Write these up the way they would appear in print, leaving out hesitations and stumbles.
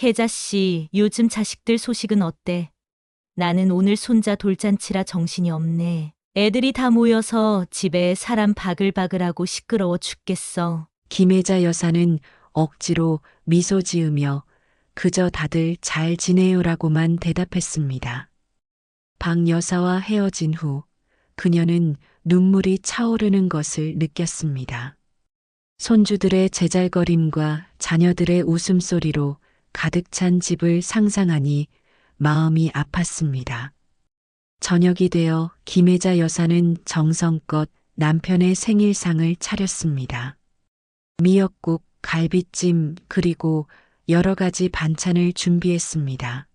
혜자 씨, 요즘 자식들 소식은 어때? 나는 오늘 손자 돌잔치라 정신이 없네. 애들이 다 모여서 집에 사람 바글바글하고 시끄러워 죽겠어. 김혜자 여사는 억지로 미소 지으며 그저 다들 잘 지내요라고만 대답했습니다. 박 여사와 헤어진 후 그녀는 눈물이 차오르는 것을 느꼈습니다. 손주들의 제잘거림과 자녀들의 웃음소리로 가득 찬 집을 상상하니 마음이 아팠습니다. 저녁이 되어 김혜자 여사는 정성껏 남편의 생일상을 차렸습니다. 미역국, 갈비찜, 그리고 여러 가지 반찬을 준비했습니다.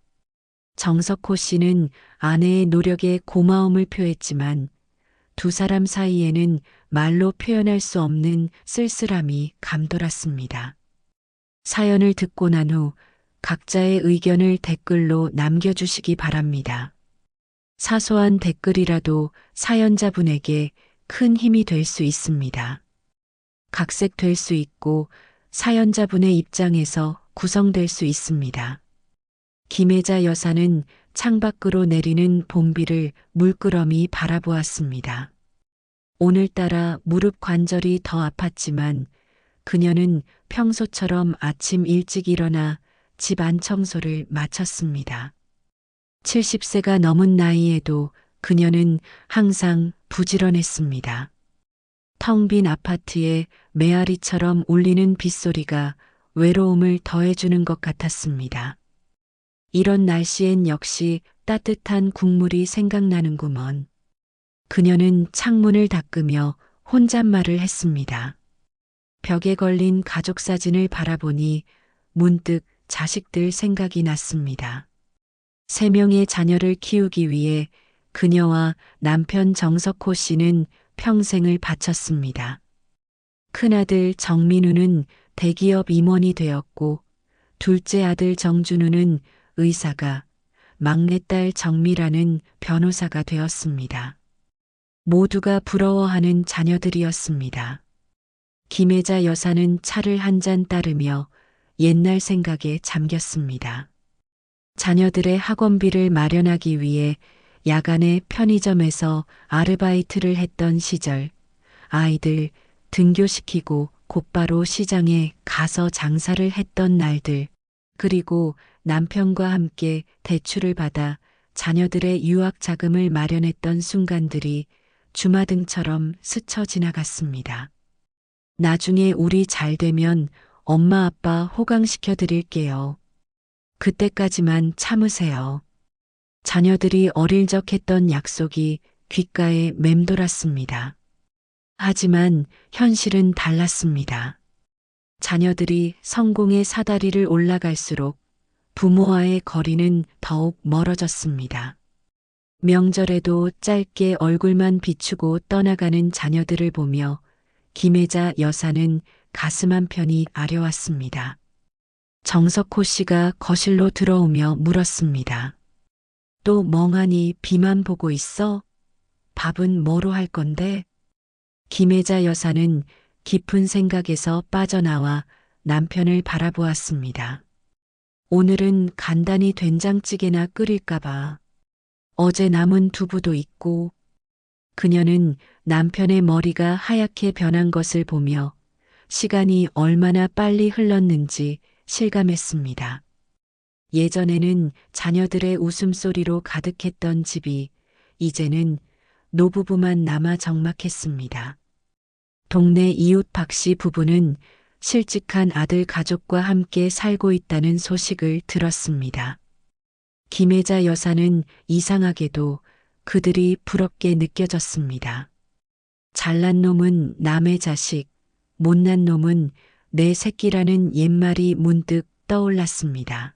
정석호 씨는 아내의 노력에 고마움을 표했지만 두 사람 사이에는 말로 표현할 수 없는 쓸쓸함이 감돌았습니다. 사연을 듣고 난 후 각자의 의견을 댓글로 남겨주시기 바랍니다. 사소한 댓글이라도 사연자분에게 큰 힘이 될 수 있습니다. 각색될 수 있고 사연자분의 입장에서 구성될 수 있습니다. 김혜자 여사는 창밖으로 내리는 봄비를 물끄러미 바라보았습니다. 오늘따라 무릎 관절이 더 아팠지만 그녀는 평소처럼 아침 일찍 일어나 집 안 청소를 마쳤습니다. 70세가 넘은 나이에도 그녀는 항상 부지런했습니다. 텅 빈 아파트에 메아리처럼 울리는 빗소리가 외로움을 더해주는 것 같았습니다. 이런 날씨엔 역시 따뜻한 국물이 생각나는구먼. 그녀는 창문을 닦으며 혼잣말을 했습니다. 벽에 걸린 가족 사진을 바라보니 문득 자식들 생각이 났습니다. 3명의 자녀를 키우기 위해 그녀와 남편 정석호 씨는 평생을 바쳤습니다. 큰아들 정민우는 대기업 임원이 되었고 둘째 아들 정준우는 의사가, 막내딸 정미라는 변호사가 되었습니다. 모두가 부러워하는 자녀들이었습니다. 김혜자 여사는 차를 한 잔 따르며 옛날 생각에 잠겼습니다. 자녀들의 학원비를 마련하기 위해 야간에 편의점에서 아르바이트를 했던 시절, 아이들 등교시키고 곧바로 시장에 가서 장사를 했던 날들, 그리고 남편과 함께 대출을 받아 자녀들의 유학 자금을 마련했던 순간들이 주마등처럼 스쳐 지나갔습니다. 나중에 우리 잘 되면 엄마 아빠 호강시켜 드릴게요. 그때까지만 참으세요. 자녀들이 어릴 적 했던 약속이 귓가에 맴돌았습니다. 하지만 현실은 달랐습니다. 자녀들이 성공의 사다리를 올라갈수록 부모와의 거리는 더욱 멀어졌습니다. 명절에도 짧게 얼굴만 비추고 떠나가는 자녀들을 보며 김혜자 여사는 가슴 한편이 아려왔습니다. 정석호 씨가 거실로 들어오며 물었습니다. 또 멍하니 비만 보고 있어? 밥은 뭐로 할 건데? 김혜자 여사는 깊은 생각에서 빠져나와 남편을 바라보았습니다. 오늘은 간단히 된장찌개나 끓일까봐. 어제 남은 두부도 있고. 그녀는 남편의 머리가 하얗게 변한 것을 보며 시간이 얼마나 빨리 흘렀는지 실감했습니다. 예전에는 자녀들의 웃음소리로 가득했던 집이 이제는 노부부만 남아 적막했습니다. 동네 이웃 박 씨 부부는 실직한 아들 가족과 함께 살고 있다는 소식을 들었습니다. 김혜자 여사는 이상하게도 그들이 부럽게 느껴졌습니다. 잘난 놈은 남의 자식, 못난 놈은 내 새끼라는 옛말이 문득 떠올랐습니다.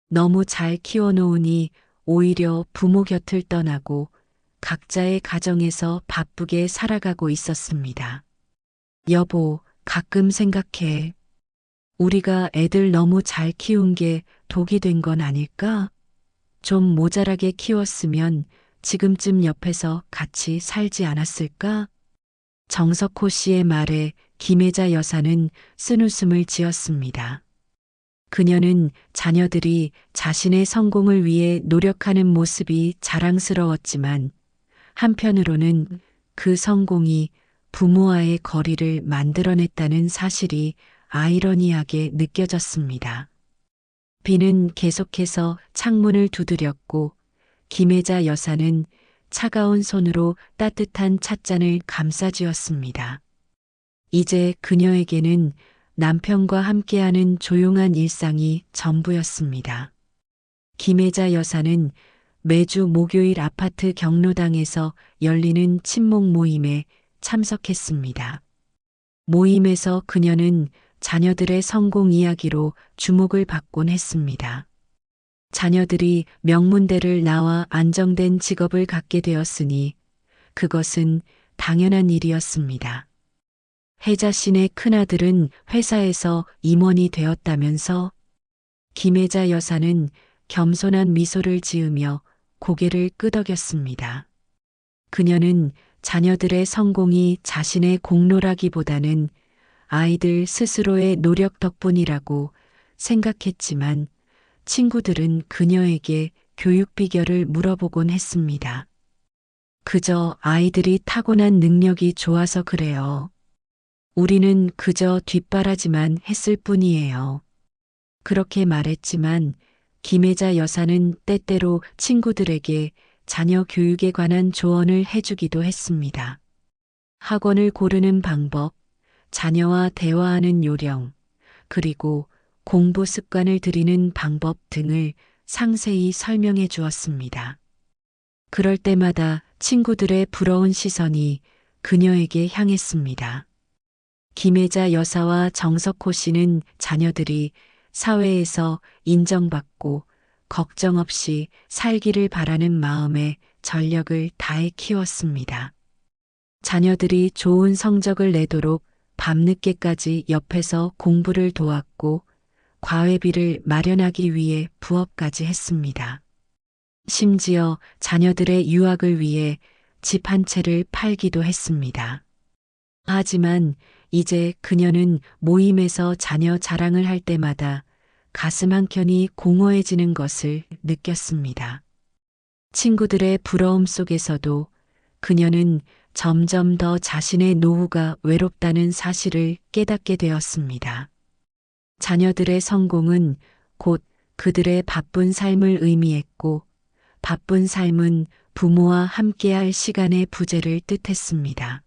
너무 잘 키워놓으니 오히려 부모 곁을 떠나고 각자의 가정에서 바쁘게 살아가고 있었습니다. 여보, 가끔 생각해. 우리가 애들 너무 잘 키운 게 독이 된 건 아닐까? 좀 모자라게 키웠으면 지금쯤 옆에서 같이 살지 않았을까? 정석호 씨의 말에 김혜자 여사는 쓴웃음을 지었습니다. 그녀는 자녀들이 자신의 성공을 위해 노력하는 모습이 자랑스러웠지만 한편으로는 그 성공이 부모와의 거리를 만들어냈다는 사실이 아이러니하게 느껴졌습니다. 비는 계속해서 창문을 두드렸고 김혜자 여사는 차가운 손으로 따뜻한 찻잔을 감싸쥐었습니다. 이제 그녀에게는 남편과 함께하는 조용한 일상이 전부였습니다. 김혜자 여사는 매주 목요일 아파트 경로당에서 열리는 친목 모임에 참석했습니다. 모임에서 그녀는 자녀들의 성공 이야기로 주목을 받곤 했습니다. 자녀들이 명문대를 나와 안정된 직업을 갖게 되었으니 그것은 당연한 일이었습니다. 혜자 씨네 큰아들은 회사에서 임원이 되었다면서? 김혜자 여사는 겸손한 미소를 지으며 고개를 끄덕였습니다. 그녀는 자녀들의 성공이 자신의 공로라기보다는 아이들 스스로의 노력 덕분이라고 생각했지만 친구들은 그녀에게 교육 비결을 물어보곤 했습니다. 그저 아이들이 타고난 능력이 좋아서 그래요. 우리는 그저 뒷바라지만 했을 뿐이에요. 그렇게 말했지만 김혜자 여사는 때때로 친구들에게 자녀 교육에 관한 조언을 해주기도 했습니다. 학원을 고르는 방법, 자녀와 대화하는 요령, 그리고 공부 습관을 들이는 방법 등을 상세히 설명해 주었습니다. 그럴 때마다 친구들의 부러운 시선이 그녀에게 향했습니다. 김혜자 여사와 정석호 씨는 자녀들이 사회에서 인정받고 걱정 없이 살기를 바라는 마음에 전력을 다해 키웠습니다. 자녀들이 좋은 성적을 내도록 밤늦게까지 옆에서 공부를 도왔고 과외비를 마련하기 위해 부업까지 했습니다. 심지어 자녀들의 유학을 위해 집 한 채를 팔기도 했습니다. 하지만 이제 그녀는 모임에서 자녀 자랑을 할 때마다 가슴 한켠이 공허해지는 것을 느꼈습니다. 친구들의 부러움 속에서도 그녀는 점점 더 자신의 노후가 외롭다는 사실을 깨닫게 되었습니다. 자녀들의 성공은 곧 그들의 바쁜 삶을 의미했고 바쁜 삶은 부모와 함께할 시간의 부재를 뜻했습니다.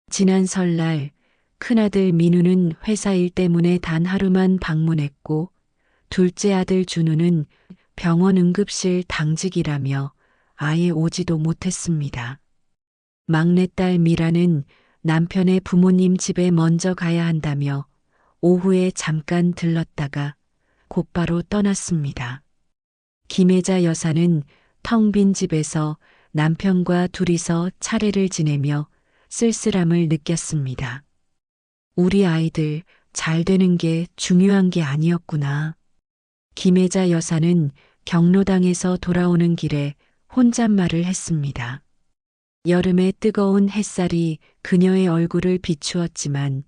지난 설날 큰아들 민우는 회사 일 때문에 단 하루만 방문했고 둘째 아들 준우는 병원 응급실 당직이라며 아예 오지도 못했습니다. 막내딸 미라는 남편의 부모님 집에 먼저 가야 한다며 오후에 잠깐 들렀다가 곧바로 떠났습니다. 김혜자 여사는 텅 빈 집에서 남편과 둘이서 차례를 지내며 쓸쓸함을 느꼈습니다. 우리 아이들 잘 되는 게 중요한 게 아니었구나. 김혜자 여사는 경로당에서 돌아오는 길에 혼잣말을 했습니다. 여름의 뜨거운 햇살이 그녀의 얼굴을 비추었지만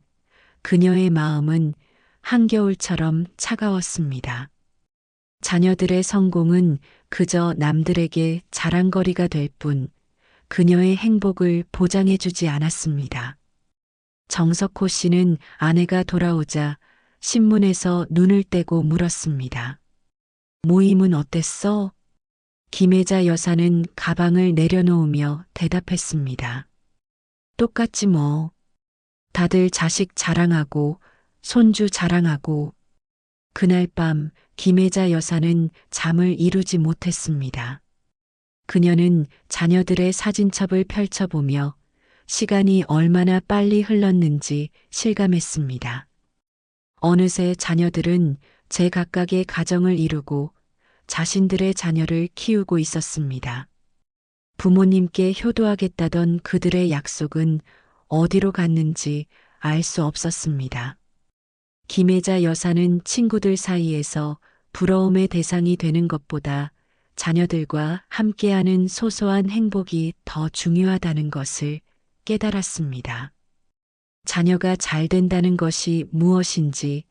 그녀의 마음은 한겨울처럼 차가웠습니다. 자녀들의 성공은 그저 남들에게 자랑거리가 될 뿐 그녀의 행복을 보장해주지 않았습니다. 정석호 씨는 아내가 돌아오자 신문에서 눈을 떼고 물었습니다. 모임은 어땠어? 김혜자 여사는 가방을 내려놓으며 대답했습니다. 똑같지 뭐. 다들 자식 자랑하고 손주 자랑하고. 그날 밤 김혜자 여사는 잠을 이루지 못했습니다. 그녀는 자녀들의 사진첩을 펼쳐보며 시간이 얼마나 빨리 흘렀는지 실감했습니다. 어느새 자녀들은 제각각의 가정을 이루고 자신들의 자녀를 키우고 있었습니다. 부모님께 효도하겠다던 그들의 약속은 어디로 갔는지 알 수 없었습니다. 김혜자 여사는 친구들 사이에서 부러움의 대상이 되는 것보다 자녀들과 함께하는 소소한 행복이 더 중요하다는 것을 깨달았습니다. 자녀가 잘 된다는 것이 무엇인지,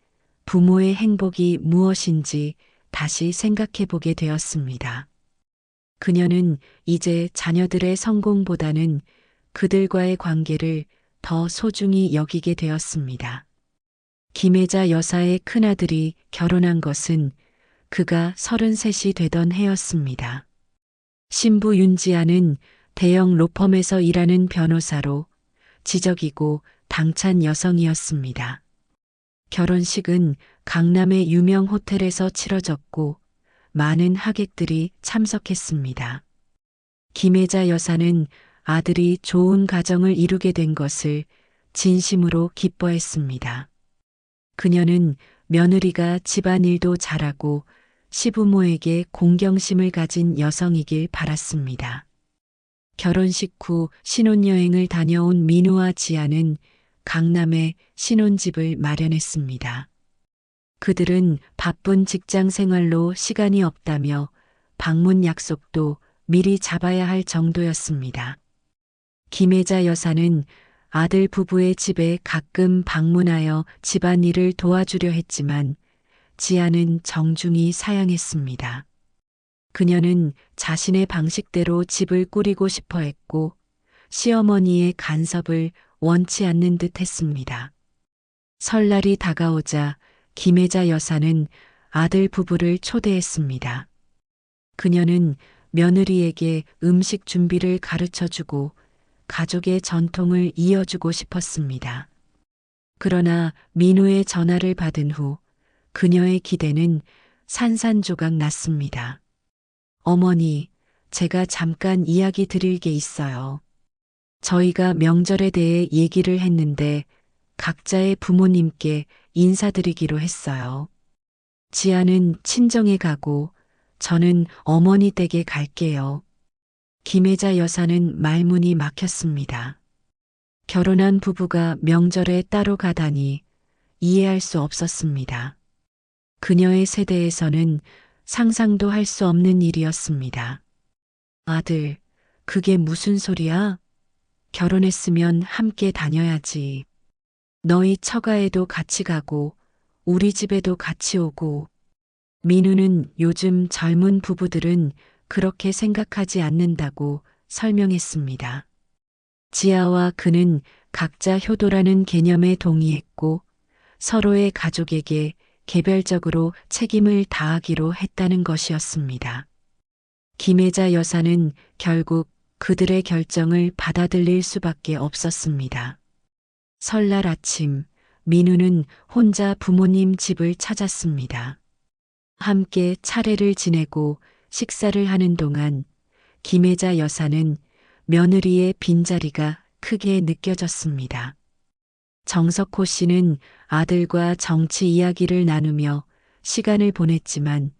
부모의 행복이 무엇인지 다시 생각해 보게 되었습니다. 그녀는 이제 자녀들의 성공보다는 그들과의 관계를 더 소중히 여기게 되었습니다. 김혜자 여사의 큰아들이 결혼한 것은 그가 33이 되던 해였습니다. 신부 윤지아는 대형 로펌에서 일하는 변호사로 지적이고 당찬 여성이었습니다. 결혼식은 강남의 유명 호텔에서 치러졌고 많은 하객들이 참석했습니다. 김혜자 여사는 아들이 좋은 가정을 이루게 된 것을 진심으로 기뻐했습니다. 그녀는 며느리가 집안일도 잘하고 시부모에게 공경심을 가진 여성이길 바랐습니다. 결혼식 후 신혼여행을 다녀온 민우와 지아는 강남에 신혼집을 마련했습니다. 그들은 바쁜 직장 생활로 시간이 없다며 방문 약속도 미리 잡아야 할 정도였습니다. 김혜자 여사는 아들 부부의 집에 가끔 방문하여 집안일을 도와주려 했지만 지아는 정중히 사양했습니다. 그녀는 자신의 방식대로 집을 꾸리고 싶어 했고 시어머니의 간섭을 원치 않는 듯 했습니다. 설날이 다가오자 김혜자 여사는 아들 부부를 초대했습니다. 그녀는 며느리에게 음식 준비를 가르쳐 주고 가족의 전통을 이어주고 싶었습니다. 그러나 민우의 전화를 받은 후 그녀의 기대는 산산조각 났습니다. 어머니, 제가 잠깐 이야기 드릴 게 있어요. 저희가 명절에 대해 얘기를 했는데 각자의 부모님께 인사드리기로 했어요. 지아는 친정에 가고 저는 어머니 댁에 갈게요. 김혜자 여사는 말문이 막혔습니다. 결혼한 부부가 명절에 따로 가다니 이해할 수 없었습니다. 그녀의 세대에서는 상상도 할 수 없는 일이었습니다. 아들, 그게 무슨 소리야? 결혼했으면 함께 다녀야지. 너희 처가에도 같이 가고 우리 집에도 같이 오고. 민우는 요즘 젊은 부부들은 그렇게 생각하지 않는다고 설명했습니다. 지아와 그는 각자 효도라는 개념에 동의했고 서로의 가족에게 개별적으로 책임을 다하기로 했다는 것이었습니다. 김혜자 여사는 결국 그들의 결정을 받아들일 수밖에 없었습니다. 설날 아침, 민우는 혼자 부모님 집을 찾았습니다. 함께 차례를 지내고 식사를 하는 동안 김혜자 여사는 며느리의 빈자리가 크게 느껴졌습니다. 정석호 씨는 아들과 정치 이야기를 나누며 시간을 보냈지만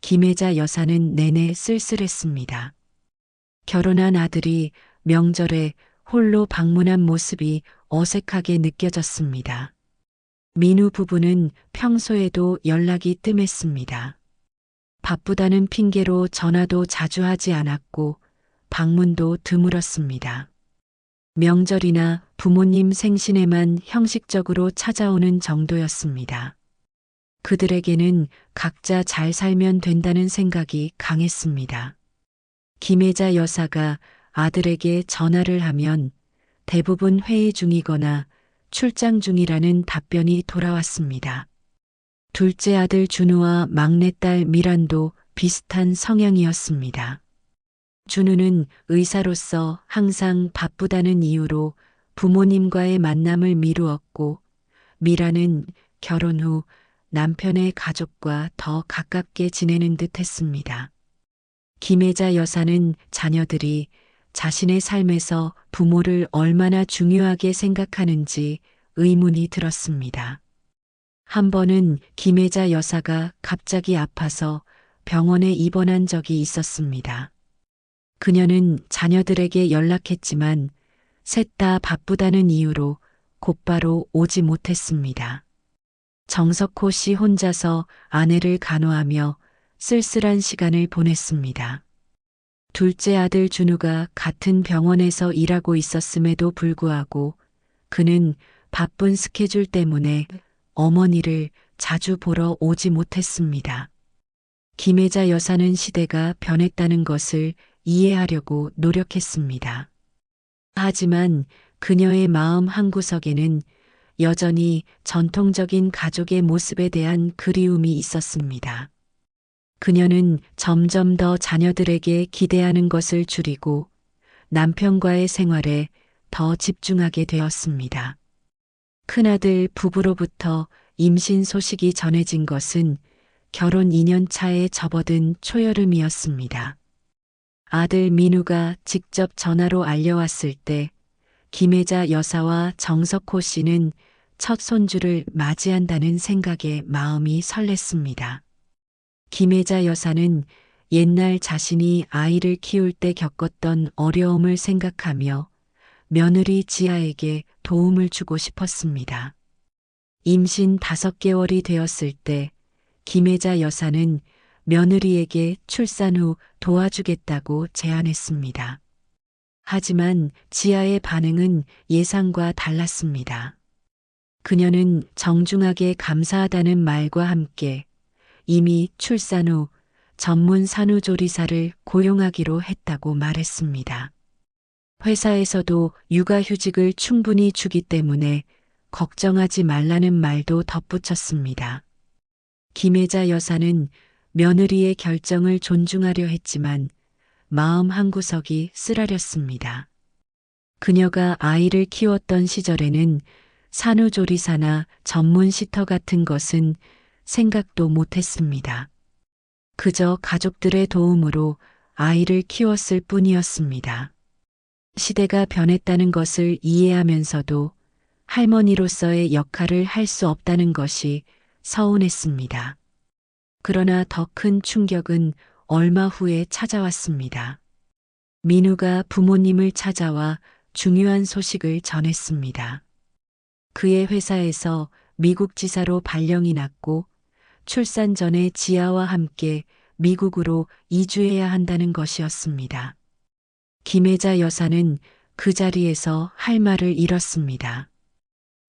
김혜자 여사는 내내 쓸쓸했습니다. 결혼한 아들이 명절에 홀로 방문한 모습이 어색하게 느껴졌습니다. 민우 부부는 평소에도 연락이 뜸했습니다. 바쁘다는 핑계로 전화도 자주 하지 않았고 방문도 드물었습니다. 명절이나 부모님 생신에만 형식적으로 찾아오는 정도였습니다. 그들에게는 각자 잘 살면 된다는 생각이 강했습니다. 김혜자 여사가 아들에게 전화를 하면 대부분 회의 중이거나 출장 중이라는 답변이 돌아왔습니다. 둘째 아들 준우와 막내딸 미란도 비슷한 성향이었습니다. 준우는 의사로서 항상 바쁘다는 이유로 부모님과의 만남을 미루었고 미라는 결혼 후 남편의 가족과 더 가깝게 지내는 듯 했습니다. 김혜자 여사는 자녀들이 자신의 삶에서 부모를 얼마나 중요하게 생각하는지 의문이 들었습니다. 한 번은 김혜자 여사가 갑자기 아파서 병원에 입원한 적이 있었습니다. 그녀는 자녀들에게 연락했지만 셋 다 바쁘다는 이유로 곧바로 오지 못했습니다. 정석호 씨 혼자서 아내를 간호하며 쓸쓸한 시간을 보냈습니다. 둘째 아들 준우가 같은 병원에서 일하고 있었음에도 불구하고 그는 바쁜 스케줄 때문에 어머니를 자주 보러 오지 못했습니다. 김혜자 여사는 시대가 변했다는 것을 이해하려고 노력했습니다. 하지만 그녀의 마음 한구석에는 여전히 전통적인 가족의 모습에 대한 그리움이 있었습니다. 그녀는 점점 더 자녀들에게 기대하는 것을 줄이고 남편과의 생활에 더 집중하게 되었습니다. 큰아들 부부로부터 임신 소식이 전해진 것은 결혼 2년 차에 접어든 초여름이었습니다. 아들 민우가 직접 전화로 알려왔을 때 김혜자 여사와 정석호 씨는 첫 손주를 맞이한다는 생각에 마음이 설렜습니다. 김혜자 여사는 옛날 자신이 아이를 키울 때 겪었던 어려움을 생각하며 며느리 지아에게 도움을 주고 싶었습니다. 임신 5개월이 되었을 때 김혜자 여사는 며느리에게 출산 후 도와주겠다고 제안했습니다. 하지만 지아의 반응은 예상과 달랐습니다. 그녀는 정중하게 감사하다는 말과 함께 이미 출산 후 전문 산후조리사를 고용하기로 했다고 말했습니다. 회사에서도 육아휴직을 충분히 주기 때문에 걱정하지 말라는 말도 덧붙였습니다. 김혜자 여사는 며느리의 결정을 존중하려 했지만 마음 한구석이 쓰라렸습니다. 그녀가 아이를 키웠던 시절에는 산후조리사나 전문 시터 같은 것은 생각도 못했습니다. 그저 가족들의 도움으로 아이를 키웠을 뿐이었습니다. 시대가 변했다는 것을 이해하면서도 할머니로서의 역할을 할 수 없다는 것이 서운했습니다. 그러나 더 큰 충격은 얼마 후에 찾아왔습니다. 민우가 부모님을 찾아와 중요한 소식을 전했습니다. 그의 회사에서 미국 지사로 발령이 났고 출산 전에 지아와 함께 미국으로 이주해야 한다는 것이었습니다. 김혜자 여사는 그 자리에서 할 말을 잃었습니다.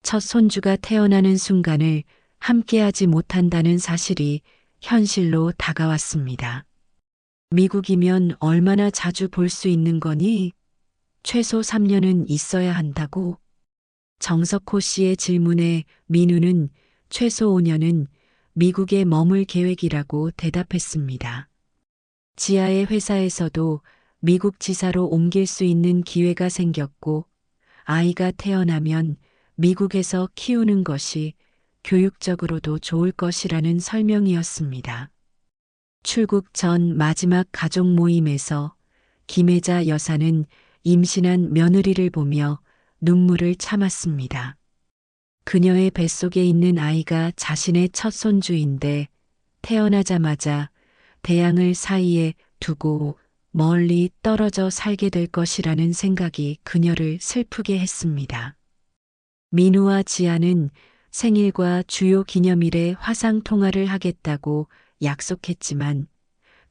첫 손주가 태어나는 순간을 함께하지 못한다는 사실이 현실로 다가왔습니다. 미국이면 얼마나 자주 볼 수 있는 거니? 최소 3년은 있어야 한다고? 정석호 씨의 질문에 민우는 최소 5년은 미국에 머물 계획이라고 대답했습니다. 지아의 회사에서도 미국 지사로 옮길 수 있는 기회가 생겼고 아이가 태어나면 미국에서 키우는 것이 교육적으로도 좋을 것이라는 설명이었습니다. 출국 전 마지막 가족 모임에서 김혜자 여사는 임신한 며느리를 보며 눈물을 참았습니다. 그녀의 뱃속에 있는 아이가 자신의 첫 손주인데 태어나자마자 태양을 사이에 두고 멀리 떨어져 살게 될 것이라는 생각이 그녀를 슬프게 했습니다. 민우와 지아는 생일과 주요 기념일에 화상 통화를 하겠다고 약속했지만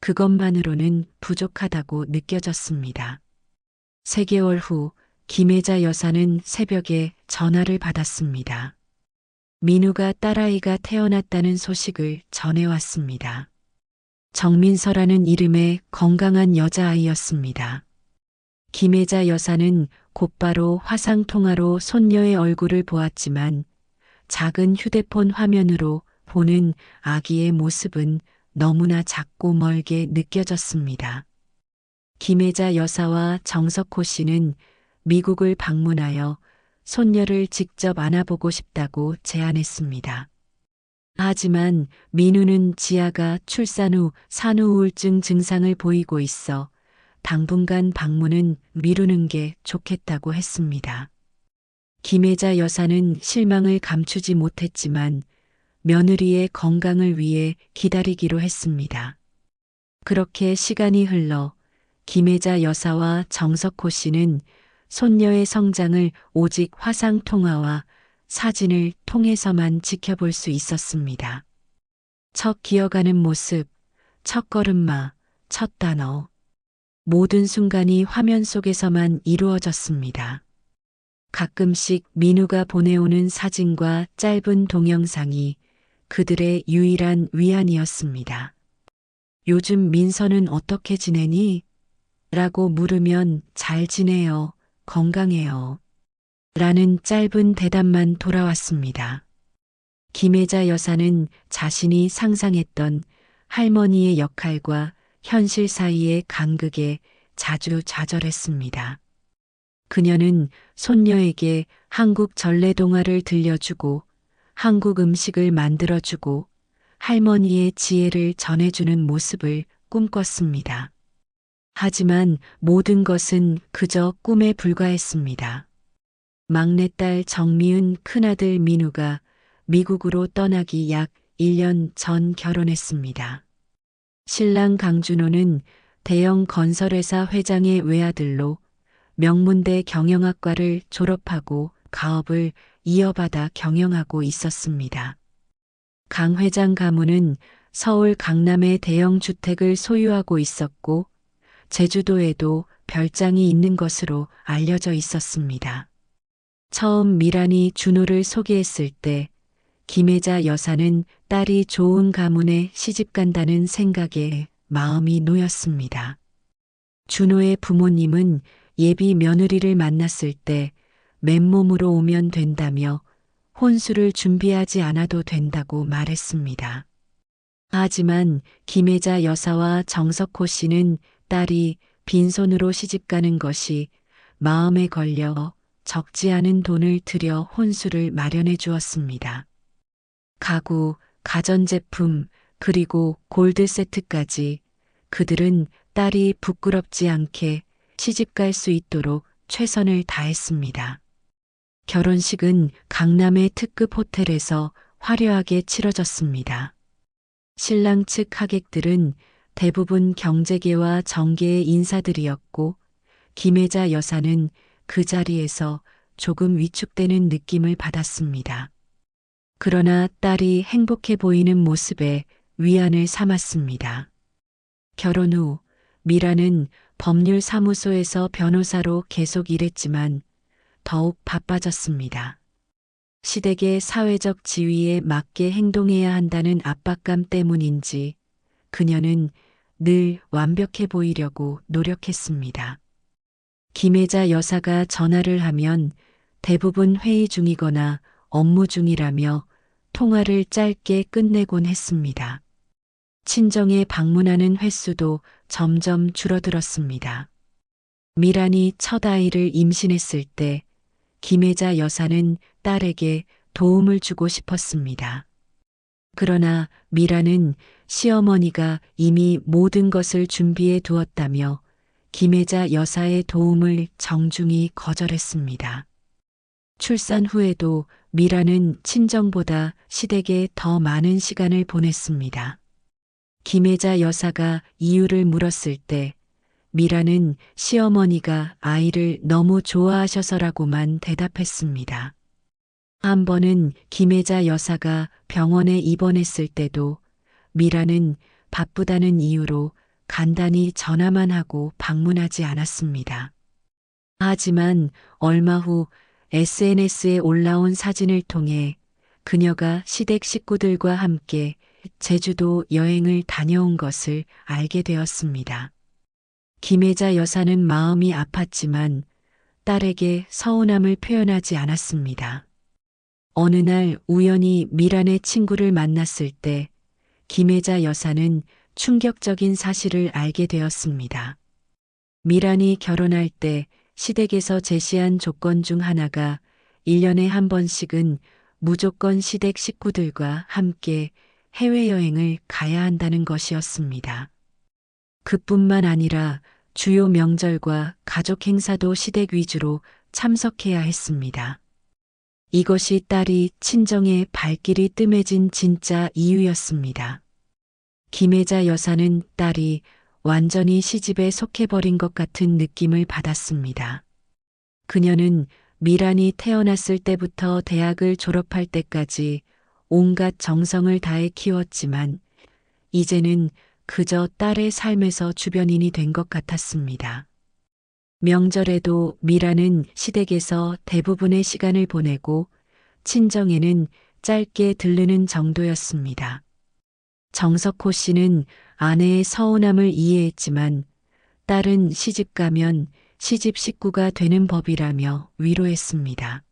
그것만으로는 부족하다고 느껴졌습니다. 3개월 후 김혜자 여사는 새벽에 전화를 받았습니다. 민우가 딸아이가 태어났다는 소식을 전해왔습니다. 정민서라는 이름의 건강한 여자아이였습니다. 김혜자 여사는 곧바로 화상통화로 손녀의 얼굴을 보았지만 작은 휴대폰 화면으로 보는 아기의 모습은 너무나 작고 멀게 느껴졌습니다. 김혜자 여사와 정석호 씨는 미국을 방문하여 손녀를 직접 안아보고 싶다고 제안했습니다. 하지만 민우는 지아가 출산 후 산후우울증 증상을 보이고 있어 당분간 방문은 미루는 게 좋겠다고 했습니다. 김혜자 여사는 실망을 감추지 못했지만 며느리의 건강을 위해 기다리기로 했습니다. 그렇게 시간이 흘러 김혜자 여사와 정석호 씨는 손녀의 성장을 오직 화상통화와 사진을 통해서만 지켜볼 수 있었습니다. 첫 기어가는 모습, 첫 걸음마, 첫 단어. 모든 순간이 화면 속에서만 이루어졌습니다. 가끔씩 민우가 보내오는 사진과 짧은 동영상이 그들의 유일한 위안이었습니다. 요즘 민서는 어떻게 지내니? 라고 물으면 잘 지내요. 건강해요. 라는 짧은 대답만 돌아왔습니다. 김혜자 여사는 자신이 상상했던 할머니의 역할과 현실 사이의 간극에 자주 좌절했습니다. 그녀는 손녀에게 한국 전래동화를 들려주고 한국 음식을 만들어주고 할머니의 지혜를 전해주는 모습을 꿈꿨습니다. 하지만 모든 것은 그저 꿈에 불과했습니다. 막내딸 정미은, 큰아들 민우가 미국으로 떠나기 약 1년 전 결혼했습니다. 신랑 강준호는 대형 건설회사 회장의 외아들로 명문대 경영학과를 졸업하고 가업을 이어받아 경영하고 있었습니다. 강 회장 가문은 서울 강남에 대형 주택을 소유하고 있었고 제주도에도 별장이 있는 것으로 알려져 있었습니다. 처음 미란이 준호를 소개했을 때 김혜자 여사는 딸이 좋은 가문에 시집간다는 생각에 마음이 놓였습니다. 준호의 부모님은 예비 며느리를 만났을 때 맨몸으로 오면 된다며 혼수를 준비하지 않아도 된다고 말했습니다. 하지만 김혜자 여사와 정석호 씨는 딸이 빈손으로 시집가는 것이 마음에 걸려 적지 않은 돈을 들여 혼수를 마련해 주었습니다. 가구, 가전제품, 그리고 골드 세트까지 그들은 딸이 부끄럽지 않게 시집갈 수 있도록 최선을 다했습니다. 결혼식은 강남의 특급 호텔에서 화려하게 치러졌습니다. 신랑 측 하객들은 대부분 경제계와 정계의 인사들이었고 김혜자 여사는 그 자리에서 조금 위축되는 느낌을 받았습니다. 그러나 딸이 행복해 보이는 모습에 위안을 삼았습니다. 결혼 후 미라는 법률사무소에서 변호사로 계속 일했지만 더욱 바빠졌습니다. 시댁의 사회적 지위에 맞게 행동해야 한다는 압박감 때문인지 그녀는 늘 완벽해 보이려고 노력했습니다. 김혜자 여사가 전화를 하면 대부분 회의 중이거나 업무 중이라며 통화를 짧게 끝내곤 했습니다. 친정에 방문하는 횟수도 점점 줄어들었습니다. 미란이 첫 아이를 임신했을 때 김혜자 여사는 딸에게 도움을 주고 싶었습니다. 그러나 미라는 시어머니가 이미 모든 것을 준비해 두었다며 김혜자 여사의 도움을 정중히 거절했습니다. 출산 후에도 미라는 친정보다 시댁에 더 많은 시간을 보냈습니다. 김혜자 여사가 이유를 물었을 때 미라는 시어머니가 아이를 너무 좋아하셔서라고만 대답했습니다. 한 번은 김혜자 여사가 병원에 입원했을 때도 미라는 바쁘다는 이유로 간단히 전화만 하고 방문하지 않았습니다. 하지만 얼마 후 SNS에 올라온 사진을 통해 그녀가 시댁 식구들과 함께 제주도 여행을 다녀온 것을 알게 되었습니다. 김혜자 여사는 마음이 아팠지만 딸에게 서운함을 표현하지 않았습니다. 어느 날 우연히 미란의 친구를 만났을 때 김혜자 여사는 충격적인 사실을 알게 되었습니다. 미란이 결혼할 때 시댁에서 제시한 조건 중 하나가 1년에 한 번씩은 무조건 시댁 식구들과 함께 해외여행을 가야 한다는 것이었습니다. 그뿐만 아니라 주요 명절과 가족 행사도 시댁 위주로 참석해야 했습니다. 이것이 딸이 친정에 발길이 뜸해진 진짜 이유였습니다. 김혜자 여사는 딸이 완전히 시집에 속해버린 것 같은 느낌을 받았습니다. 그녀는 미란이 태어났을 때부터 대학을 졸업할 때까지 온갖 정성을 다해 키웠지만 이제는 그저 딸의 삶에서 주변인이 된 것 같았습니다. 명절에도 미라는 시댁에서 대부분의 시간을 보내고 친정에는 짧게 들르는 정도였습니다. 정석호 씨는 아내의 서운함을 이해했지만 딸은 시집 가면 시집 식구가 되는 법이라며 위로했습니다.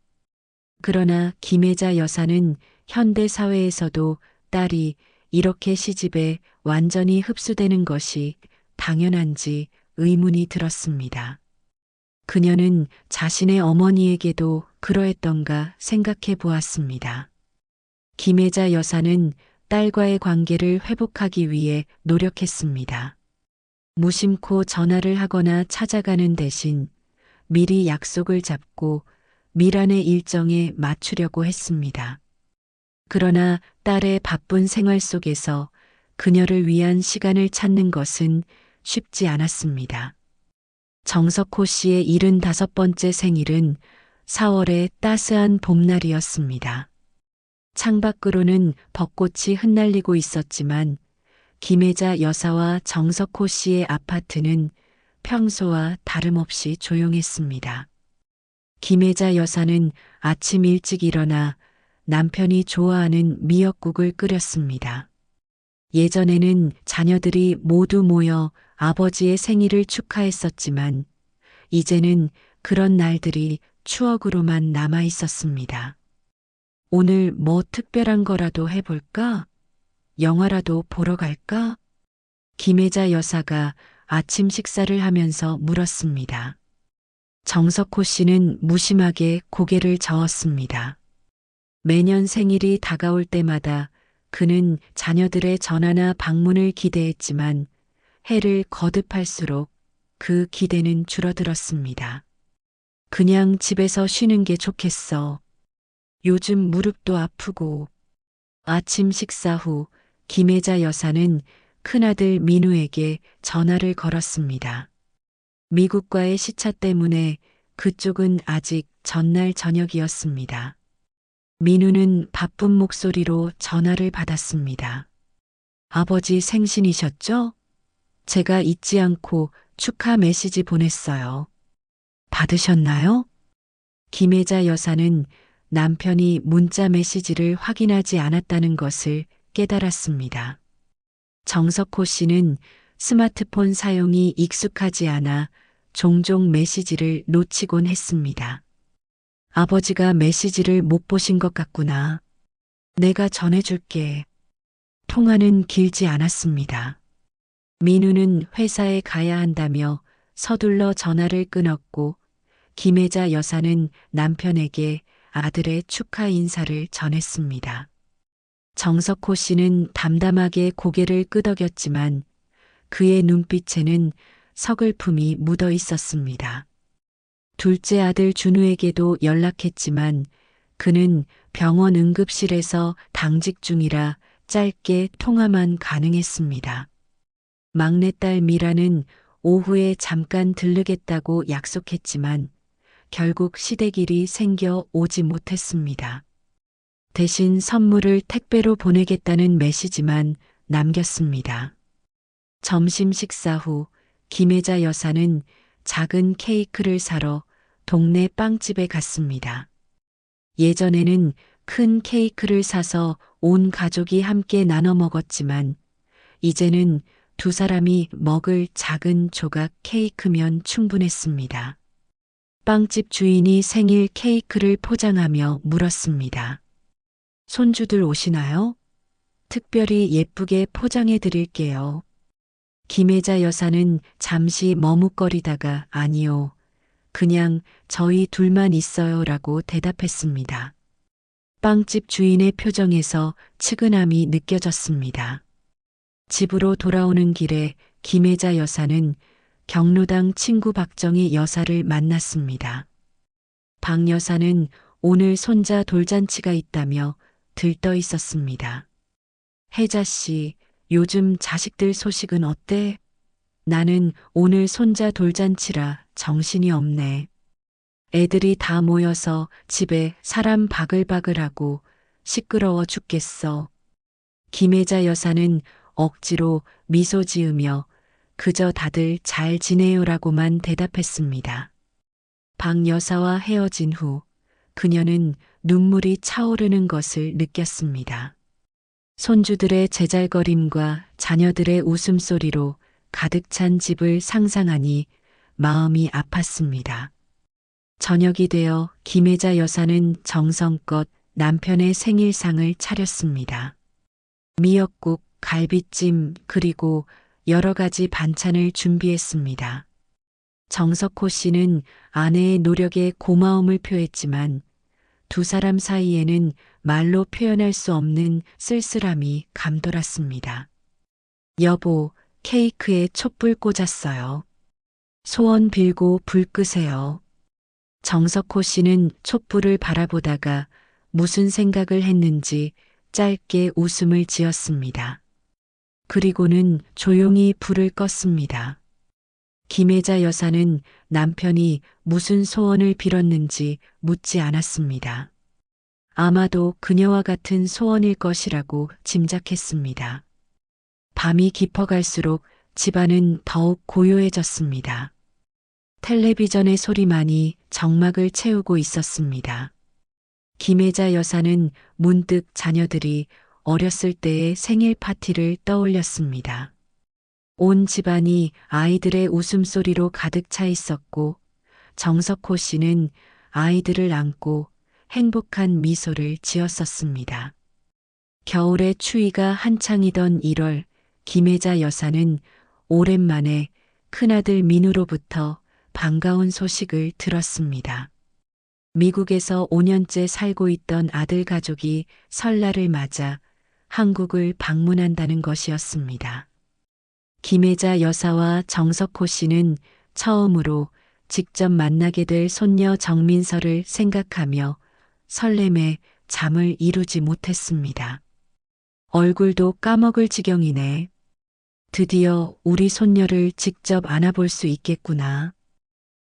그러나 김혜자 여사는 현대 사회에서도 딸이 이렇게 시집에 완전히 흡수되는 것이 당연한지 의문이 들었습니다. 그녀는 자신의 어머니에게도 그러했던가 생각해 보았습니다. 김혜자 여사는 딸과의 관계를 회복하기 위해 노력했습니다. 무심코 전화를 하거나 찾아가는 대신 미리 약속을 잡고 미란의 일정에 맞추려고 했습니다. 그러나 딸의 바쁜 생활 속에서 그녀를 위한 시간을 찾는 것은 쉽지 않았습니다. 정석호 씨의 75번째 생일은 4월의 따스한 봄날이었습니다. 창밖으로는 벚꽃이 흩날리고 있었지만 김혜자 여사와 정석호 씨의 아파트는 평소와 다름없이 조용했습니다. 김혜자 여사는 아침 일찍 일어나 남편이 좋아하는 미역국을 끓였습니다. 예전에는 자녀들이 모두 모여 아버지의 생일을 축하했었지만 이제는 그런 날들이 추억으로만 남아 있었습니다. 오늘 뭐 특별한 거라도 해볼까? 영화라도 보러 갈까? 김혜자 여사가 아침 식사를 하면서 물었습니다. 정석호 씨는 무심하게 고개를 저었습니다. 매년 생일이 다가올 때마다 그는 자녀들의 전화나 방문을 기대했지만 해를 거듭할수록 그 기대는 줄어들었습니다. 그냥 집에서 쉬는 게 좋겠어. 요즘 무릎도 아프고. 아침 식사 후 김혜자 여사는 큰아들 민우에게 전화를 걸었습니다. 미국과의 시차 때문에 그쪽은 아직 전날 저녁이었습니다. 민우는 바쁜 목소리로 전화를 받았습니다. 아버지 생신이셨죠? 제가 잊지 않고 축하 메시지 보냈어요. 받으셨나요? 김혜자 여사는 남편이 문자 메시지를 확인하지 않았다는 것을 깨달았습니다. 정석호 씨는 스마트폰 사용이 익숙하지 않아 종종 메시지를 놓치곤 했습니다. 아버지가 메시지를 못 보신 것 같구나. 내가 전해줄게. 통화는 길지 않았습니다. 민우는 회사에 가야 한다며 서둘러 전화를 끊었고 김혜자 여사는 남편에게 아들의 축하 인사를 전했습니다. 정석호 씨는 담담하게 고개를 끄덕였지만 그의 눈빛에는 서글픔이 묻어 있었습니다. 둘째 아들 준우에게도 연락했지만 그는 병원 응급실에서 당직 중이라 짧게 통화만 가능했습니다. 막내딸 미라는 오후에 잠깐 들르겠다고 약속했지만 결국 시댁일이 생겨 오지 못했습니다. 대신 선물을 택배로 보내겠다는 메시지만 남겼습니다. 점심 식사 후 김혜자 여사는 작은 케이크를 사러 동네 빵집에 갔습니다. 예전에는 큰 케이크를 사서 온 가족이 함께 나눠 먹었지만 이제는 두 사람이 먹을 작은 조각 케이크면 충분했습니다. 빵집 주인이 생일 케이크를 포장하며 물었습니다. 손주들 오시나요? 특별히 예쁘게 포장해 드릴게요. 김혜자 여사는 잠시 머뭇거리다가 아니요. 그냥 저희 둘만 있어요라고 대답했습니다. 빵집 주인의 표정에서 측은함이 느껴졌습니다. 집으로 돌아오는 길에 김혜자 여사는 경로당 친구 박정희 여사를 만났습니다. 박 여사는 오늘 손자 돌잔치가 있다며 들떠 있었습니다. 혜자 씨, 요즘 자식들 소식은 어때? 나는 오늘 손자 돌잔치라 정신이 없네. 애들이 다 모여서 집에 사람 바글바글하고 시끄러워 죽겠어. 김혜자 여사는 억지로 미소 지으며 그저 다들 잘 지내요라고만 대답했습니다. 박 여사와 헤어진 후 그녀는 눈물이 차오르는 것을 느꼈습니다. 손주들의 제잘거림과 자녀들의 웃음소리로 가득 찬 집을 상상하니 마음이 아팠습니다. 저녁이 되어 김혜자 여사는 정성껏 남편의 생일상을 차렸습니다. 미역국, 갈비찜, 그리고 여러 가지 반찬을 준비했습니다. 정석호 씨는 아내의 노력에 고마움을 표했지만 두 사람 사이에는 말로 표현할 수 없는 쓸쓸함이 감돌았습니다. 여보, 케이크에 촛불 꽂았어요. 소원 빌고 불 끄세요. 정석호 씨는 촛불을 바라보다가 무슨 생각을 했는지 짧게 웃음을 지었습니다. 그리고는 조용히 불을 껐습니다. 김혜자 여사는 남편이 무슨 소원을 빌었는지 묻지 않았습니다. 아마도 그녀와 같은 소원일 것이라고 짐작했습니다. 밤이 깊어갈수록 집안은 더욱 고요해졌습니다. 텔레비전의 소리만이 정막을 채우고 있었습니다. 김혜자 여사는 문득 자녀들이 어렸을 때의 생일 파티를 떠올렸습니다. 온 집안이 아이들의 웃음소리로 가득 차 있었고 정석호 씨는 아이들을 안고 행복한 미소를 지었었습니다. 겨울의 추위가 한창이던 1월, 김혜자 여사는 오랜만에 큰아들 민우로부터 반가운 소식을 들었습니다. 미국에서 5년째 살고 있던 아들 가족이 설날을 맞아 한국을 방문한다는 것이었습니다. 김혜자 여사와 정석호 씨는 처음으로 직접 만나게 될 손녀 정민서를 생각하며 설렘에 잠을 이루지 못했습니다. 얼굴도 까먹을 지경이네. 드디어 우리 손녀를 직접 안아볼 수 있겠구나.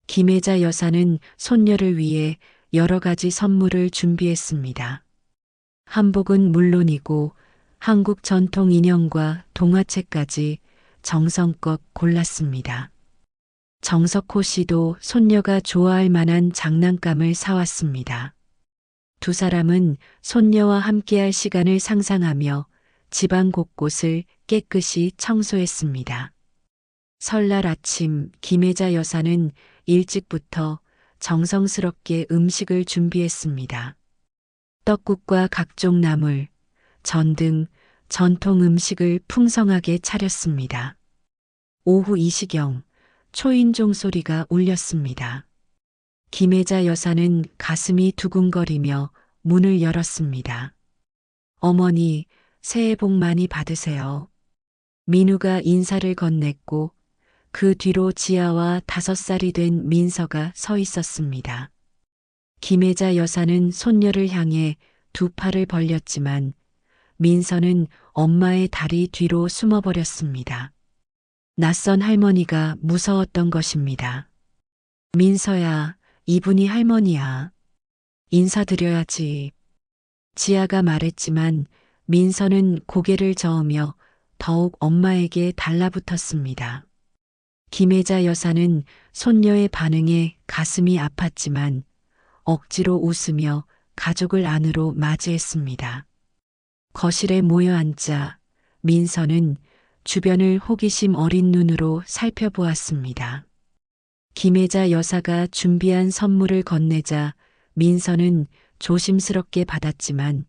김혜자 여사는 손녀를 위해 여러 가지 선물을 준비했습니다. 한복은 물론이고 한국 전통 인형과 동화책까지 정성껏 골랐습니다. 정석호 씨도 손녀가 좋아할 만한 장난감을 사왔습니다. 두 사람은 손녀와 함께할 시간을 상상하며 집안 곳곳을 깨끗이 청소했습니다. 설날 아침 김혜자 여사는 일찍부터 정성스럽게 음식을 준비했습니다. 떡국과 각종 나물, 전 등 전통 음식을 풍성하게 차렸습니다. 오후 이시경 초인종 소리가 울렸습니다. 김혜자 여사는 가슴이 두근거리며 문을 열었습니다. 어머니, 새해 복 많이 받으세요. 민우가 인사를 건넸고 그 뒤로 지아와 5살이 된 민서가 서 있었습니다. 김혜자 여사는 손녀를 향해 두 팔을 벌렸지만 민서는 엄마의 다리 뒤로 숨어버렸습니다. 낯선 할머니가 무서웠던 것입니다. 민서야, 이분이 할머니야. 인사드려야지. 지아가 말했지만 민서는 고개를 저으며 더욱 엄마에게 달라붙었습니다. 김혜자 여사는 손녀의 반응에 가슴이 아팠지만 억지로 웃으며 가족을 안으로 맞이했습니다. 거실에 모여 앉자 민서는 주변을 호기심 어린 눈으로 살펴보았습니다. 김혜자 여사가 준비한 선물을 건네자 민서는 조심스럽게 받았지만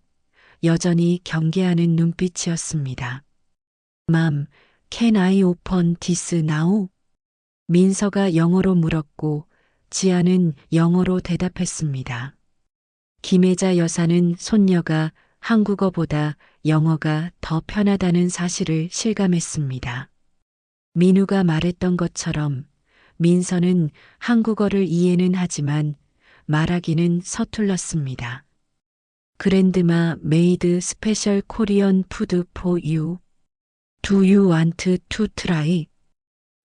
여전히 경계하는 눈빛이었습니다. Mom, can I open this now? 민서가 영어로 물었고 지아는 영어로 대답했습니다. 김혜자 여사는 손녀가 한국어보다 영어가 더 편하다는 사실을 실감했습니다. 민우가 말했던 것처럼 민서는 한국어를 이해는 하지만 말하기는 서툴렀습니다. 그랜드마 메이드 스페셜 코리안 푸드 포 유. Do you want to try?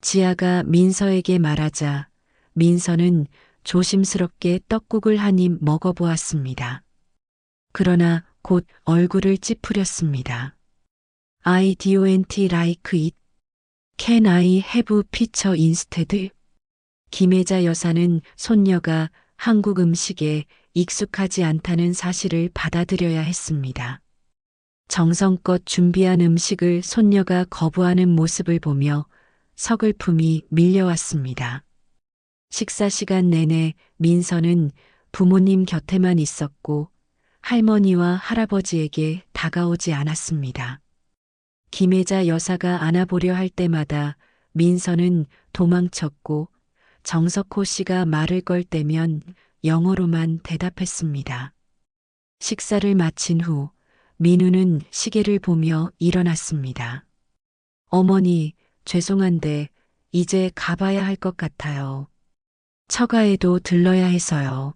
지아가 민서에게 말하자 민서는 조심스럽게 떡국을 한 입 먹어보았습니다. 그러나 곧 얼굴을 찌푸렸습니다. I don't like it. Can I have picture instead? 김혜자 여사는 손녀가 한국 음식에 익숙하지 않다는 사실을 받아들여야 했습니다. 정성껏 준비한 음식을 손녀가 거부하는 모습을 보며 서글픔이 밀려왔습니다. 식사 시간 내내 민서는 부모님 곁에만 있었고 할머니와 할아버지에게 다가오지 않았습니다. 김혜자 여사가 안아보려 할 때마다 민서는 도망쳤고 정석호 씨가 말을 걸 때면 영어로만 대답했습니다. 식사를 마친 후 민우는 시계를 보며 일어났습니다. 어머니, 죄송한데 이제 가봐야 할 것 같아요. 처가에도 들러야 해서요.